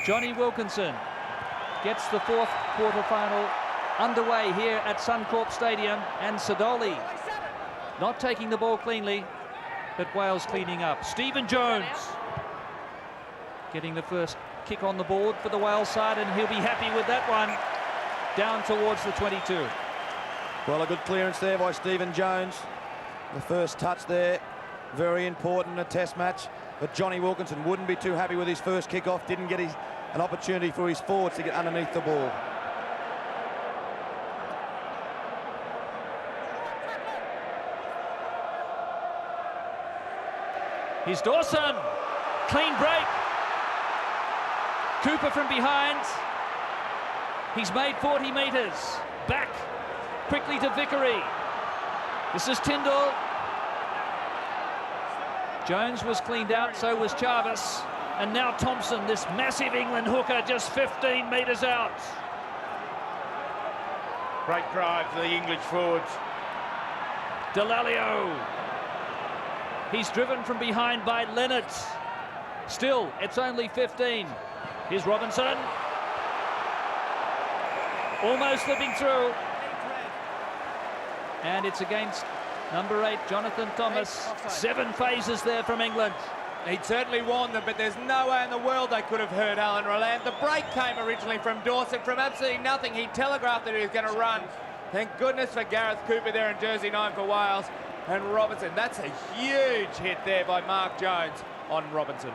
Johnny Wilkinson gets the fourth quarter-final underway here at Suncorp Stadium, and Sidoli not taking the ball cleanly, but Wales cleaning up. Stephen Jones getting the first kick on the board for the Wales side, and he'll be happy with that one, down towards the 22. Well, a good clearance there by Stephen Jones. The first touch there, very important in a test match. But Johnny Wilkinson wouldn't be too happy with his first kick-off, didn't get an opportunity for his forwards to get underneath the ball. Here's Dawson, clean break. Cooper from behind. He's made 40 metres. Back quickly to Vickery. This is Tyndall. Jones was cleaned out, so was Jarvis. And now Thompson, this massive England hooker, just 15 metres out. Great drive for the English forwards. Delalio. He's driven from behind by Leonard. Still, it's only 15. Here's Robinson. Almost slipping through. And it's against number 8, Jonathan Thomas. 7 phases there from England. He'd certainly warned them, but there's no way in the world they could have hurt Alan Roland. The break came originally from Dawson, from absolutely nothing. He telegraphed that he was going to run. Thank goodness for Gareth Cooper there in jersey 9 for Wales. And Robinson, that's a huge hit there by Mark Jones on Robinson.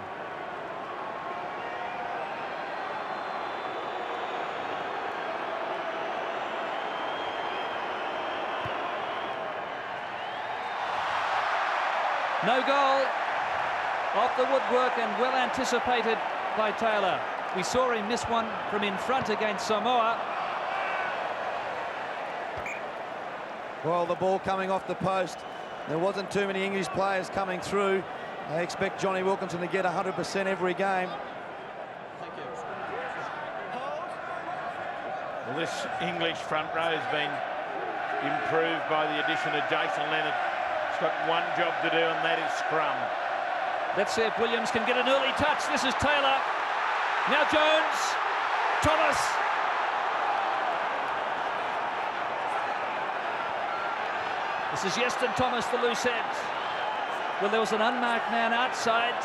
No goal. Off the woodwork and well anticipated by Taylor. We saw him miss one from in front against Samoa. Well, the ball coming off the post. There wasn't too many English players coming through. They expect Johnny Wilkinson to get 100% every game. Thank you. Well, this English front row has been improved by the addition of Jason Leonard. He's got one job to do, and that is scrum. Let's see if Williams can get an early touch. This is Taylor. Now Jones. Thomas. This is Yeston Thomas, the loose end. Well, there was an unmarked man outside.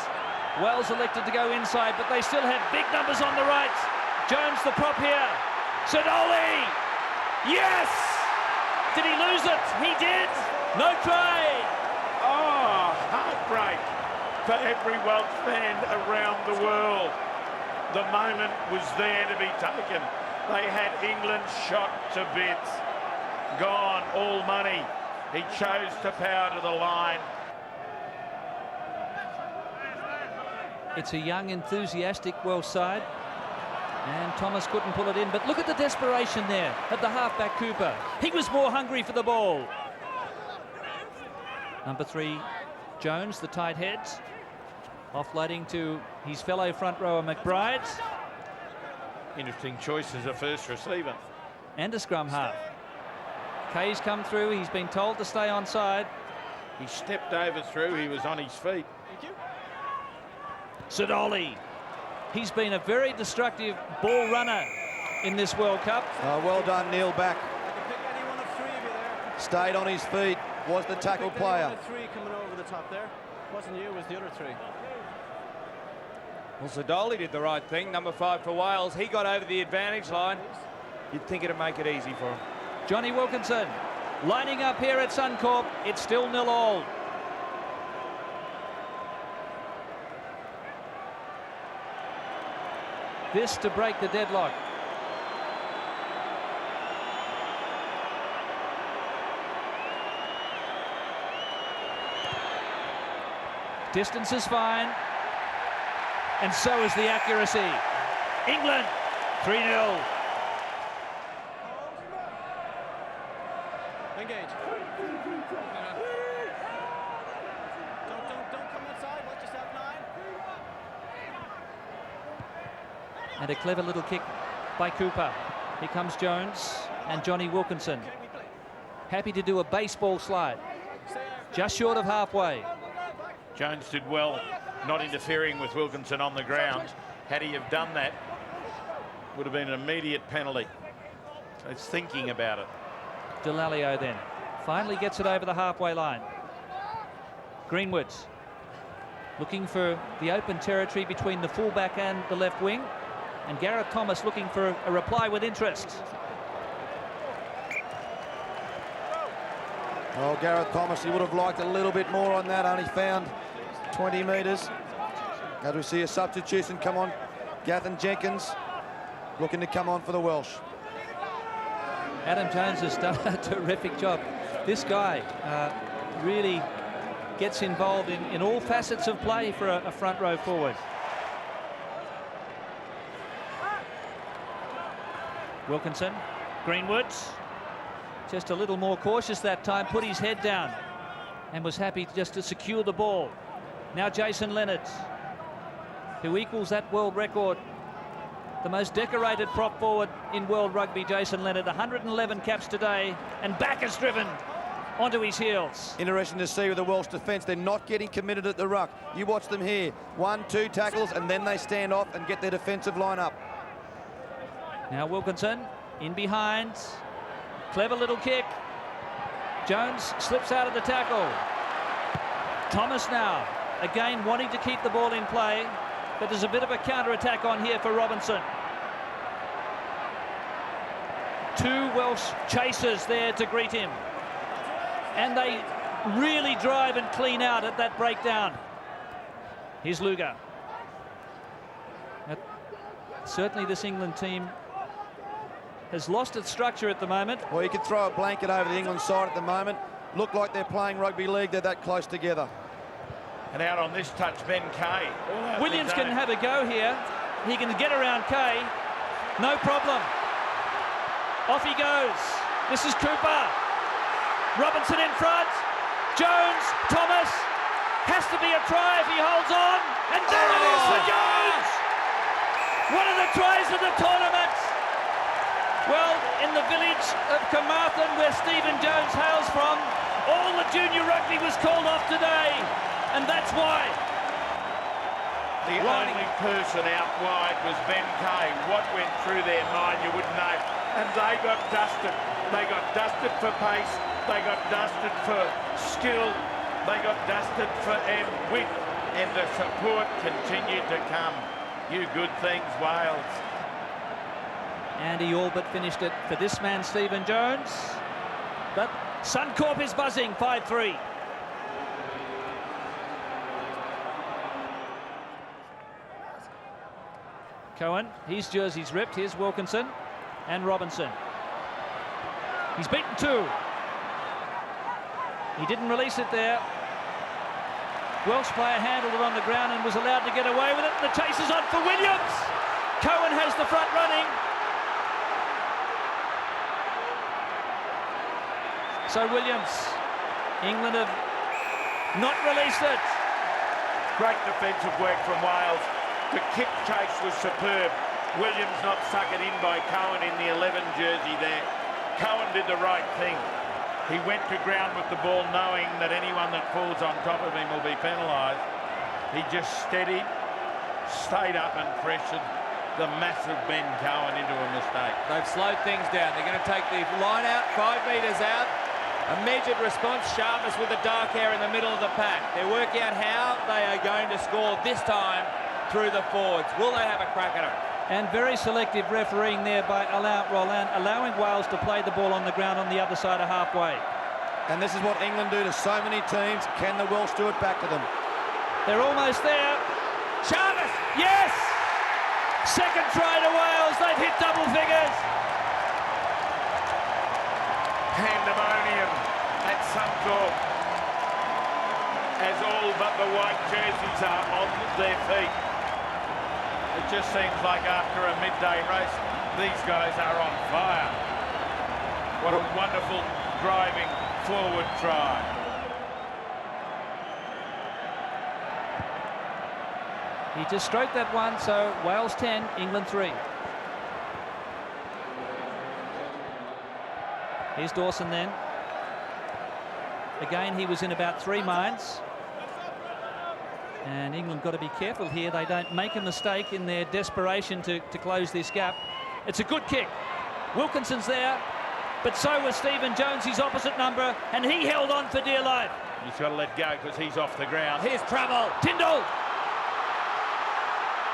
Wales elected to go inside, but they still have big numbers on the right. Jones, the prop here. Sidoli. Yes! Did he lose it? He did. No try. Oh, heartbreak for every Welsh fan around the world. The moment was there to be taken. They had England shot to bits. Gone, all money. He chose to power to the line. It's a young, enthusiastic Welsh side. And Thomas couldn't pull it in. But look at the desperation there of the halfback Cooper. He was more hungry for the ball. Number 3, Jones, the tight head. Offloading to his fellow front rower McBride. Interesting choice as a first receiver. And a scrum half. Kay's come through. He's been told to stay on side. He stepped over through. He was on his feet. Thank you. Sidoli. He's been a very destructive ball runner in this World Cup. Well done, Neil Back. I can pick any one of 3 of you there. Stayed on his feet, was the tackle player. One of 3 coming over the top there. Wasn't you, it was the other 3. Well, Sidoli did the right thing. Number 5 for Wales. He got over the advantage line. You'd think it'd make it easy for him. Johnny Wilkinson lining up here at Suncorp. It's still 0-0. This to break the deadlock. Distance is fine. And so is the accuracy. England, 3-0. Engage. Don't come inside. Watch yourself, 9. And a clever little kick by Cooper. Here comes Jones and Johnny Wilkinson. Happy to do a baseball slide. Just short of halfway. Jones did well not interfering with Wilkinson on the ground. Had he have done that, would have been an immediate penalty. So he's thinking about it. Delalio then finally gets it over the halfway line. Greenwood looking for the open territory between the fullback and the left wing, and Gareth Thomas looking for a reply with interest. Oh, Gareth Thomas, he would have liked a little bit more on that, only found 20 metres. As we see a substitution come on, Gathan Jenkins looking to come on for the Welsh. Adam Jones has done a terrific job. This guy really gets involved in all facets of play for a front row forward. Wilkinson, Greenwood, just a little more cautious that time, put his head down and was happy just to secure the ball. Now Jason Leonard, who equals that world record, the most decorated prop forward in World Rugby, Jason Leonard, 111 caps today, and back is driven onto his heels. Interesting to see with the Welsh defence, they're not getting committed at the ruck. You watch them here, 1-2 tackles, and then they stand off and get their defensive line up. Now Wilkinson in behind, clever little kick. Jones slips out of the tackle. Thomas now again wanting to keep the ball in play, but there's a bit of a counter-attack on here for Robinson. Two Welsh chasers there to greet him, and they really drive and clean out at that breakdown. Here's Luger. Certainly this England team has lost its structure at the moment. Well, you can throw a blanket over the England side at the moment. Look like they're playing rugby league. They're that close together. And out on this touch, Ben Kay. Williams can have a go here. He can get around Kay. No problem. Off he goes. This is Cooper. Robinson in front. Jones, Thomas. Has to be a try if he holds on. And there it is for Jones! One of the tries of the tournament. Well, in the village of Carmarthen, where Stephen Jones hails from, all the junior rugby was called off today, and that's why. The only person out wide was Ben Kay. What went through their mind, you wouldn't know. And they got dusted. They got dusted for pace. They got dusted for skill. They got dusted for wit. And the support continued to come. You good things, Wales. And he all but finished it for this man, Stephen Jones. But Suncorp is buzzing, 5-3. Cohen, his jersey's ripped. Here's Wilkinson and Robinson. He's beaten two. He didn't release it there. Welsh player handled it on the ground and was allowed to get away with it. The chase is on for Williams. Cohen has the front running. So Williams, England have not released it. Great defensive work from Wales. The kick chase was superb. Williams not suckered in by Cohen in the 11 jersey there. Cohen did the right thing. He went to ground with the ball knowing that anyone that falls on top of him will be penalised. He just steadied, stayed up and pressured the massive Ben Cohen into a mistake. They've slowed things down. They're going to take the line out, 5 metres out. A measured response, sharpness with the dark hair in the middle of the pack. They're working out how they are going to score this time through the forwards. Will they have a crack at it? And very selective refereeing there by Alain Roland, allowing Wales to play the ball on the ground on the other side of halfway. And this is what England do to so many teams. Can the Welsh do it back to them? They're almost there. Chavez, yes! Second try to Wales. They've hit double figures. Pandemonium at Suncorp as all but the white jerseys are on their feet. It just seems like after a midday race, these guys are on fire. What a wonderful driving forward try. He just stroked that one, so Wales 10, England 3. Here's Dawson then. Again, he was in about 3 minds. And England got to be careful here. They don't make a mistake in their desperation to close this gap. It's a good kick. Wilkinson's there, but so was Stephen Jones, his opposite number, and he held on for dear life. He's got to let go because he's off the ground. Here's trouble. Tyndall.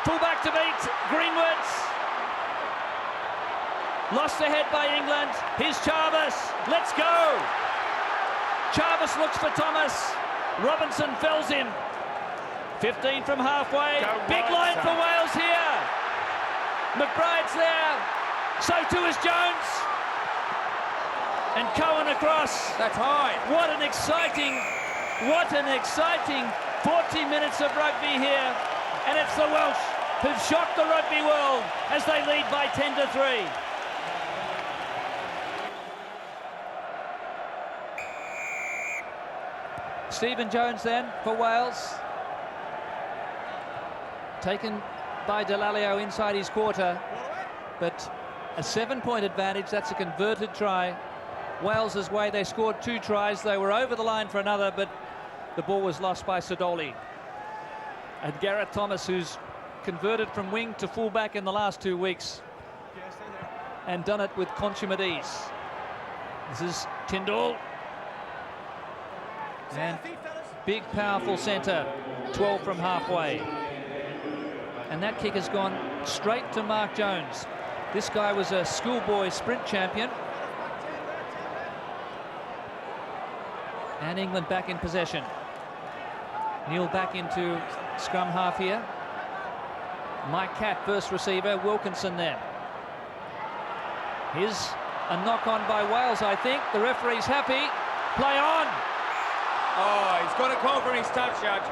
Full back to beat Greenwood. Lost ahead by England. Here's Jarvis. Let's go. Jarvis looks for Thomas. Robinson fells him. 15 from halfway. Big line for Wales here. McBride's there. So too is Jones. And Cohen across. That's high. What an exciting 40 minutes of rugby here. And it's the Welsh who've shocked the rugby world as they lead by 10-3. Stephen Jones then for Wales. Taken by Delalio inside his quarter, but a 7-point advantage. That's a converted try. Wales's way, they scored 2 tries. They were over the line for another, but the ball was lost by Sidoli. And Gareth Thomas, who's converted from wing to fullback in the last 2 weeks and done it with consummate ease. This is Tyndall. And big, powerful centre, 12 from halfway. And that kick has gone straight to Mark Jones. This guy was a schoolboy sprint champion. And England back in possession. Neil back into scrum half here. Mike Catt, first receiver. Wilkinson there. Here's a knock on by Wales, I think. The referee's happy. Play on. Oh, he's got a call from his touch, Judge.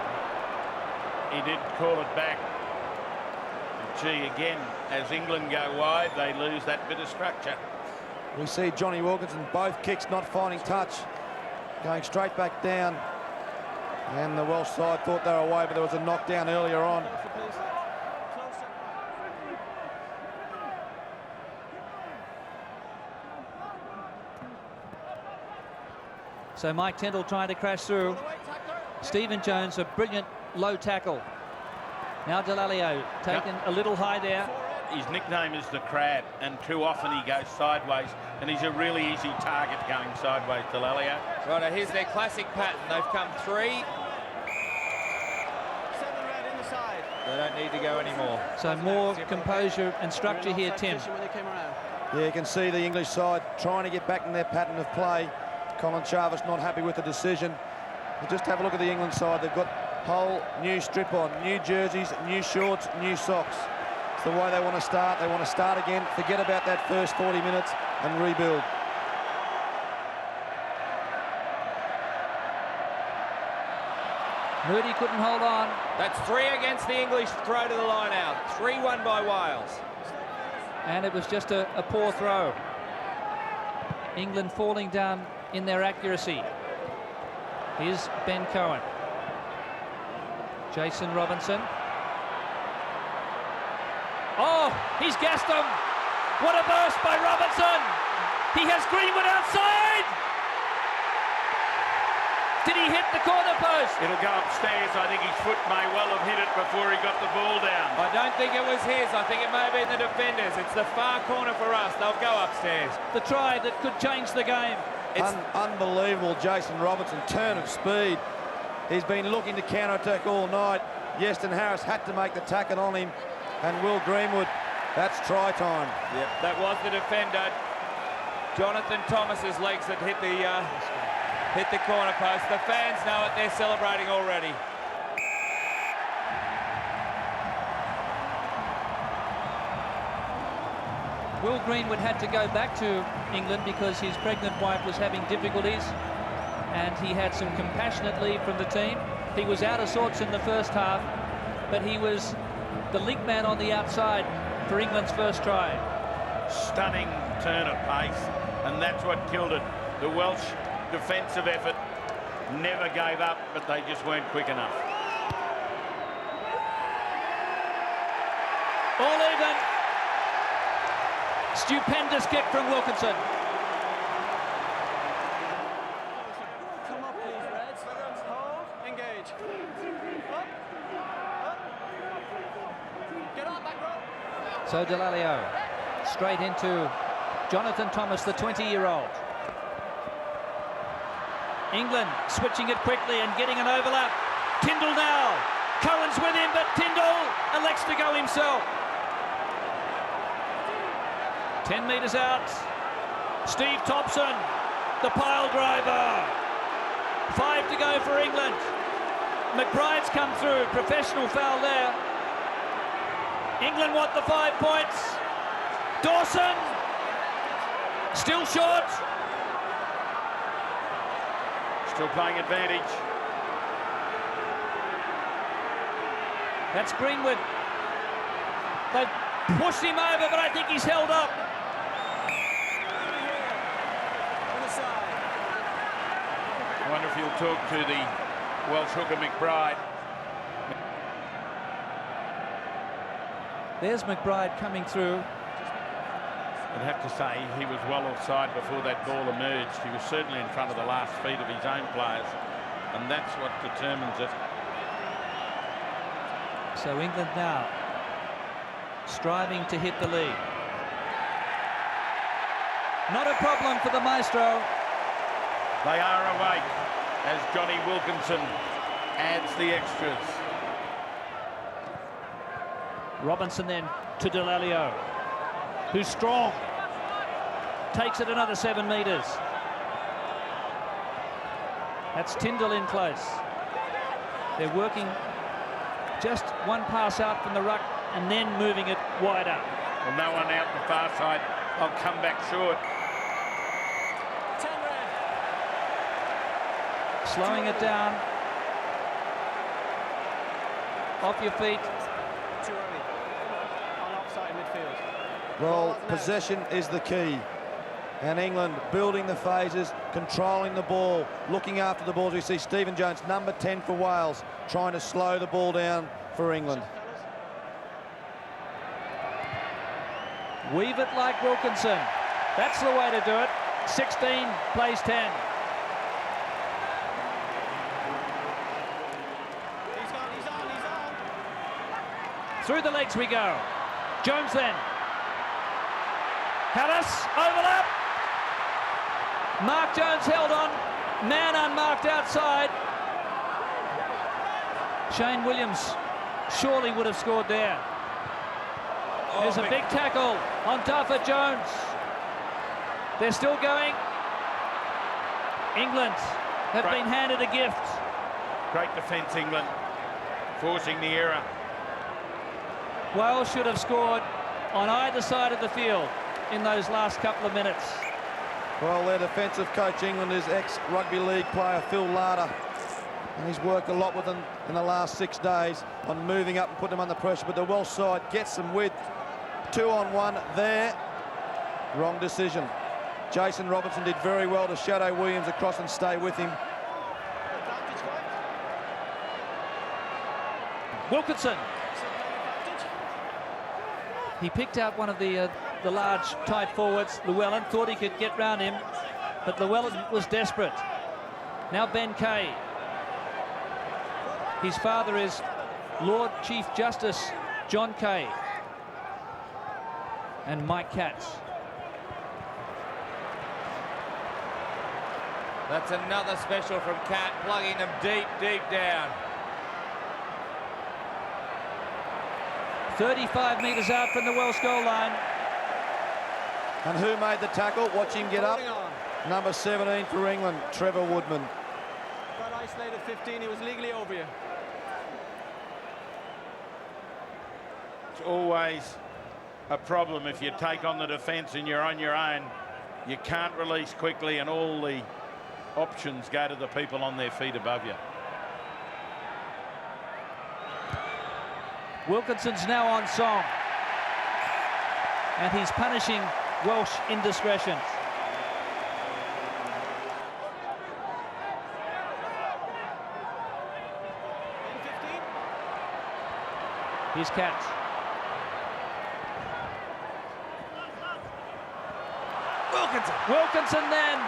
He did call it back. And gee, again, as England go wide, they lose that bit of structure. We see Johnny Wilkinson, both kicks not finding touch, going straight back down. And the Welsh side thought they were away, but there was a knockdown earlier on. So Mike Tyndall trying to crash through. Stephen Jones, a brilliant low tackle. Now Delalio taken a little high there. His nickname is the Crab, and too often he goes sideways, and he's a really easy target going sideways, Delalio. Right, here's their classic pattern. They've come 3. 7 red in the side. They don't need to go anymore. So more composure and structure here, Tim. When they came around. Yeah, you can see the English side trying to get back in their pattern of play. Colin Jarvis not happy with the decision. But just have a look at the England side. They've got whole new strip on, new jerseys, new shorts, new socks. It's the way they want to start. They want to start again, forget about that first 40 minutes and rebuild. Moody couldn't hold on. That's 3 against the English throw to the line out. 3-1 by Wales. And it was just a poor throw. England falling down in their accuracy. Here's Ben Cohen. Jason Robinson. Oh, he's gassed them. What a burst by Robinson. He has Greenwood outside. Did he hit the corner post? It'll go upstairs. I think his foot may well have hit it before he got the ball down. I don't think it was his. I think it may have been the defenders. It's the far corner for us. They'll go upstairs. The try that could change the game. Unbelievable, Jason Robinson, turn of speed. He's been looking to counter-attack all night. Yeston Harris had to make the tackle on him. And Will Greenwood, that's try time. Yep, that was the defender. Jonathan Thomas's legs that hit the corner post. The fans know it. They're celebrating already. Will Greenwood had to go back to England because his pregnant wife was having difficulties, and he had some compassionate leave from the team. He was out of sorts in the first half, but he was the link man on the outside for England's first try. Stunning turn of pace, and that's what killed it. The Welsh defensive effort never gave up, but they just weren't quick enough. All even. Stupendous kick from Wilkinson. Come up, please, Reds. Hold, engage. Up, up. Get on, back row. So Delalio Straight into Jonathan Thomas, the 20-year-old. England switching it quickly and getting an overlap. Tyndall now. Cohen's with him, but Tyndall elects to go himself. 10 metres out. Steve Thompson, the pile driver. 5 to go for England. McBride's come through. Professional foul there. England want the 5 points. Dawson, still short. Still playing advantage. That's Greenwood. They've pushed him over, but I think he's held up. I wonder if he'll talk to the Welsh hooker McBride. There's McBride coming through. I'd have to say he was well offside before that ball emerged. He was certainly in front of the last feet of his own players, and that's what determines it. So England now striving to hit the lead. Not a problem for the maestro. They are awake as Johnny Wilkinson adds the extras. Robinson then to Delalio, who's strong. Takes it another 7 metres. That's Tyndall in close. They're working just one pass out from the ruck and then moving it wider. Well, no one out the far side. I'll come back short. 10 red. Slowing it down. Off your feet. Too early. On offside midfield. Well, possession is the key. And England building the phases, controlling the ball, looking after the balls. We see Stephen Jones, number 10 for Wales, trying to slow the ball down for England. Weave it like Wilkinson. That's the way to do it. 16 plays 10. He's on. Through the legs we go. Jones then. Hallis, overlap. Mark Jones held on. Man unmarked outside. Shane Williams surely would have scored there. There's a big tackle on Duffer Jones. They're still going. England have been handed a gift. Great defence, England, forcing the error. Wales should have scored on either side of the field in those last couple of minutes. Well, their defensive coach, England, is ex-rugby league player Phil Larder. And he's worked a lot with them in the last 6 days on moving up and putting them under pressure. But the Welsh side gets them with 2-on-1 there. Wrong decision. Jason Robinson did very well to shadow Williams across and stay with him. Wilkinson. He picked out one of the large, tight forwards. Llewellyn thought he could get round him, but Llewellyn was desperate. Now Ben Kay. His father is Lord Chief Justice John Kay and Mike Katz. That's another special from Cat, plugging them deep, deep down. 35 metres out from the Welsh goal line. And who made the tackle? Watch him get up. Number 17 for England, Trevor Woodman. Got isolated 15, he was legally over you. It's always a problem if you take on the defence and you're on your own. You can't release quickly and all the options go to the people on their feet above you. Wilkinson's now on song. And he's punishing Welsh indiscretions. Here's Katz. Wilkinson then,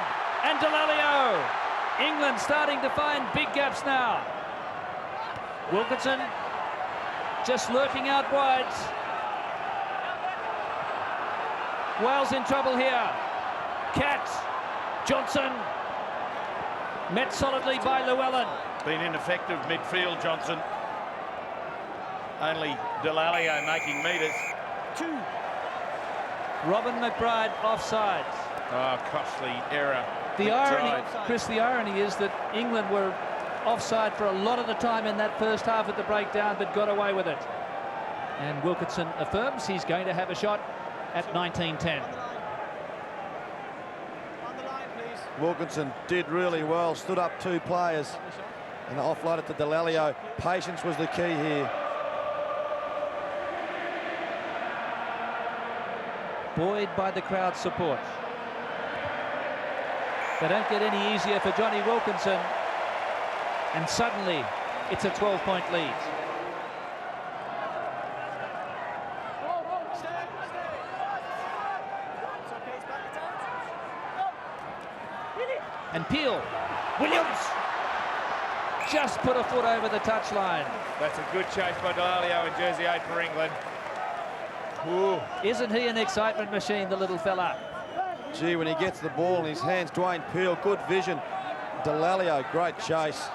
and Delalio. England starting to find big gaps now. Wilkinson just lurking out wide. Wales in trouble here. Cat, Johnson, met solidly by Llewellyn. Been ineffective midfield, Johnson. Only Delalio making metres. 2. Robin McBride offsides. Oh, costly error. The irony, Chris, the irony is that England were offside for a lot of the time in that first half at the breakdown, but got away with it. And Wilkinson affirms he's going to have a shot at 19-10. On the line, please. Wilkinson did really well, stood up 2 players and offloaded to Delalio. Patience was the key here. Buoyed by the crowd support. They don't get any easier for Johnny Wilkinson, and suddenly it's a 12-point lead. And Peel, Williams just put a foot over the touchline. That's a good chase by Delalio in jersey 8 for England. Ooh. Isn't he an excitement machine, the little fella? Gee, when he gets the ball in his hands, Dwayne Peel, good vision. Delalio, great chase.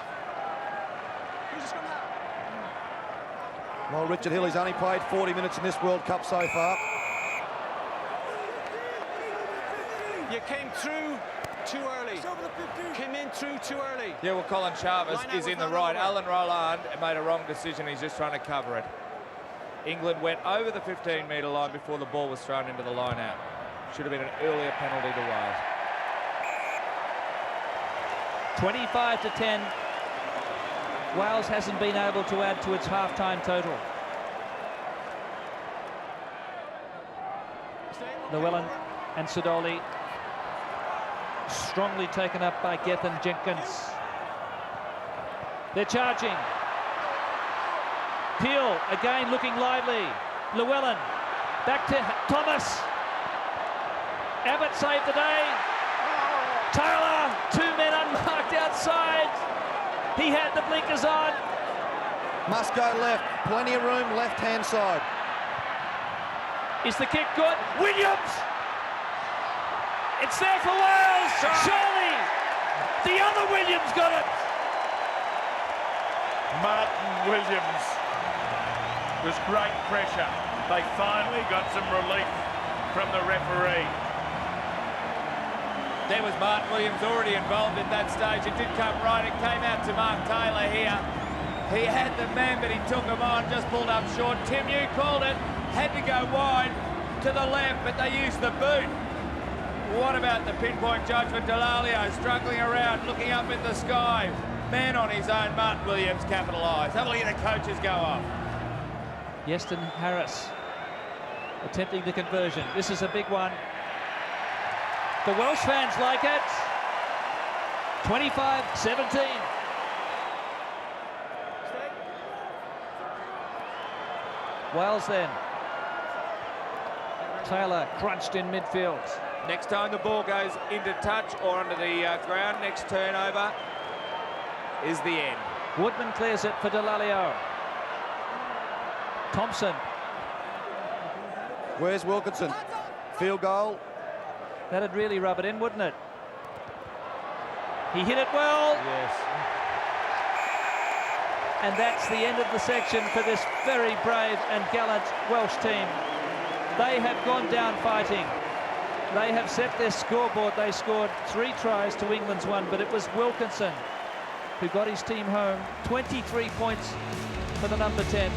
Well, Richard Hill, he's only played 40 minutes in this World Cup so far. You came through too early. Came in through too early. Yeah, well, Colin Chavez is in the right. Alan Roland made a wrong decision. He's just trying to cover it. England went over the 15-metre line before the ball was thrown into the line out. Should have been an earlier penalty to Wales. 25-10. Wales hasn't been able to add to its half-time total. Llewellyn and Sidoli strongly taken up by Gethin Jenkins. They're charging. Peel again looking lively. Llewellyn back to Thomas. Abbott saved the day. Taylor, 2 men unmarked outside. He had the blinkers on. Must go left, plenty of room, left-hand side. Is the kick good? Williams! It's there for Wales! Surely! The other Williams got it! Martin Williams. It was great pressure. They finally got some relief from the referee. There was Martin Williams already involved at that stage. It did come right. It came out to Mark Taylor here. He had the man, but he took him on, just pulled up short. Tim, you called it. Had to go wide to the left, but they used the boot. What about the pinpoint judgment? Delalio struggling around, looking up in the sky. Man on his own, Martin Williams capitalised. Have a look at the coaches go off. Yeston Harris attempting the conversion. This is a big one. The Welsh fans like it. 25-17. Wales then. Taylor crunched in midfield. Next time the ball goes into touch or under the ground, next turnover is the end. Woodman clears it for Delalio. Thompson. Where's Wilkinson? Field goal. That'd really rub it in, wouldn't it? He hit it well. Yes. And that's the end of the section for this very brave and gallant Welsh team. They have gone down fighting. They have set their scoreboard. They scored 3 tries to England's 1, but it was Wilkinson who got his team home. 23 points for the number 10.